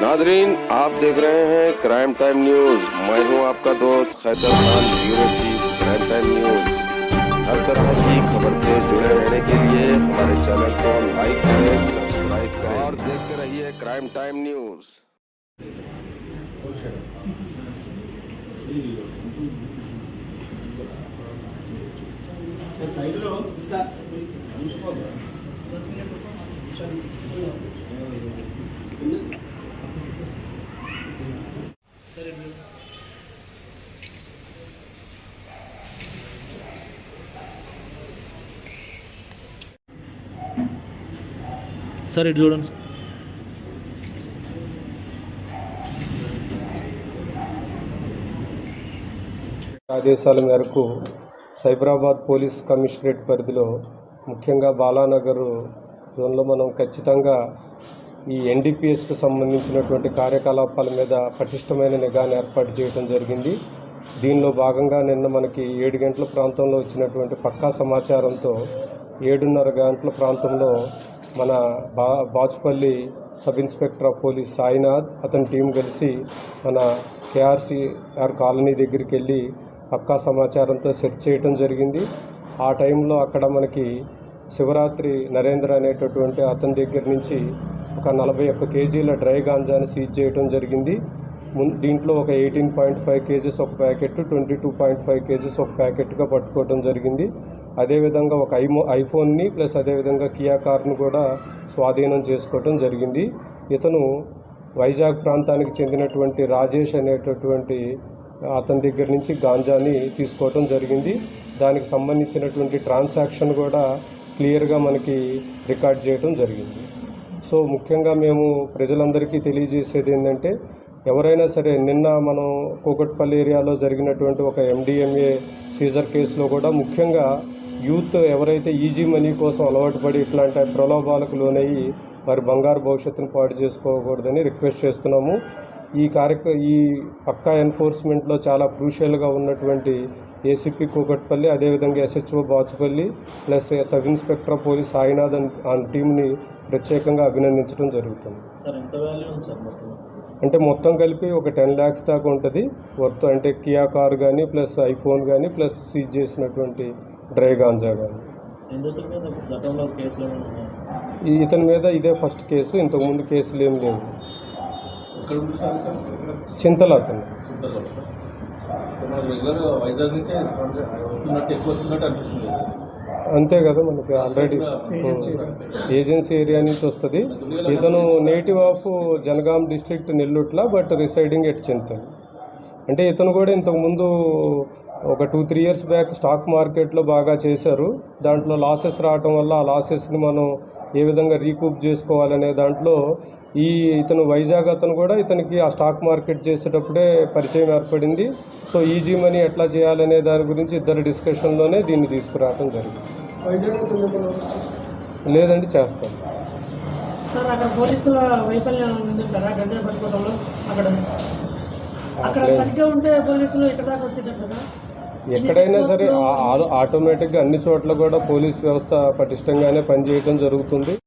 Nadreen, आप देख रहे हैं क्राइम टाइम न्यूज। मैं हूं आपका दोस्त Khaitar Khan, bureau chief crime time news. हर तरह की खबर से जुड़े रहने के लिए हमारे चैनल को लाइक करें, सब्सक्राइब करें और देखते रहिए क्राइम टाइम न्यूज। సార్ ఇటు చూడండి. ఆదేశాల మేరకు సైబరాబాద్ పోలీస్ కమిషనరేట్ పరిధిలో ముఖ్యంగా బాలానగర్ జోన్లో మనం ఖచ్చితంగా ఈ ఎన్డీపీఎస్కి సంబంధించినటువంటి కార్యకలాపాల మీద పటిష్టమైన నిఘాను ఏర్పాటు చేయడం జరిగింది. దీనిలో భాగంగా నిన్న మనకి 7 గంటల ప్రాంతంలో వచ్చినటువంటి పక్కా సమాచారంతో 7:30 గంటల ప్రాంతంలో మన Bachupally sub inspector of police Sainath అతని టీం కలిసి మన కేఆర్సీఆర్ కాలనీ దగ్గరికి వెళ్ళి పక్కా సమాచారంతో సెర్చ్ చేయడం జరిగింది. ఆ టైంలో అక్కడ మనకి శివరాత్రి నరేంద్ర అనేటటువంటి అతని దగ్గర నుంచి ఒక 41 కేజీల డ్రై గాంజాని సీజ్ చేయడం జరిగింది. దీంట్లో ఒక 18.5 కేజెస్ ఒక ప్యాకెట్, 22.5 కేజెస్ ఒక ప్యాకెట్గా పట్టుకోవడం జరిగింది. అదేవిధంగా ఒక ఐఫోన్ని ప్లస్ అదేవిధంగా కియా కార్ను కూడా స్వాధీనం చేసుకోవడం జరిగింది. ఇతను వైజాగ్ ప్రాంతానికి చెందినటువంటి రాజేష్ అనేటటువంటి అతని దగ్గర నుంచి గాంజాని తీసుకోవడం జరిగింది. దానికి సంబంధించినటువంటి ట్రాన్సాక్షన్ కూడా క్లియర్గా మనకి రికార్డ్ చేయడం జరిగింది. సో ముఖ్యంగా మేము ప్రజలందరికీ తెలియజేసేది ఏంటంటే, ఎవరైనా సరే నిన్న మనం కూకట్పల్లి ఏరియాలో జరిగినటువంటి ఒక MDMA సీజర్ కేసులో కూడా ముఖ్యంగా యూత్ ఎవరైతే ఈజీ మనీ కోసం అలవాటు పడి ఇట్లాంటి ప్రలోభాలకు లోనయ్యి వారి బంగారు భవిష్యత్తును పాడు చేసుకోకూడదని రిక్వెస్ట్ చేస్తున్నాము. ఈ పక్కా ఎన్ఫోర్స్మెంట్లో చాలా క్రూషియల్గా ఉన్నటువంటి ఏసీపీ కూకట్పల్లి, అదేవిధంగా SHO Bachupally plus sub inspector of police Sainath and టీంని ప్రత్యేకంగా అభినందించడం జరుగుతుంది. అంటే మొత్తం కలిపి ఒక 10 lakhs దాకా ఉంటుంది వర్త్. అంటే కియా కార్ కానీ ప్లస్ ఐఫోన్ కానీ ప్లస్ సీజ్ చేసినటువంటి డ్రై గాంజా కానీ. ఇతని మీద ఇదే ఫస్ట్ కేసు, ఇంతకుముందు కేసులు ఏం లేవు. చింతల అతను అంతే కదా, మనకి ఆల్రెడీ ఏజెన్సీ ఏరియా నుంచి వస్తుంది. ఇతను native of Jangaon district Nellutla, but residing at Chintal. అంటే ఇతను కూడా ఇంతకుముందు ఒక 2-3 years బ్యాక్ స్టాక్ మార్కెట్లో బాగా చేశారు. దాంట్లో లాసెస్ రావటం వల్ల ఆ లాసెస్ని మనం ఏ విధంగా రీకూప్ చేసుకోవాలనే దాంట్లో ఇతను వైజాగ్ అతను కూడా ఇతనికి ఆ స్టాక్ మార్కెట్ చేసేటప్పుడే పరిచయం ఏర్పడింది. సో ఈజీ మనీ ఎట్లా చేయాలనే దాని గురించి ఇద్దరు డిస్కషన్లోనే దీన్ని తీసుకురావడం జరిగింది. లేదండి, చేస్తాం. ఎక్కడైనా సరే ఆటోమేటిక్గా అన్ని చోట్ల కూడా పోలీస్ వ్యవస్థ పటిష్టంగానే పనిచేయడం జరుగుతుంది.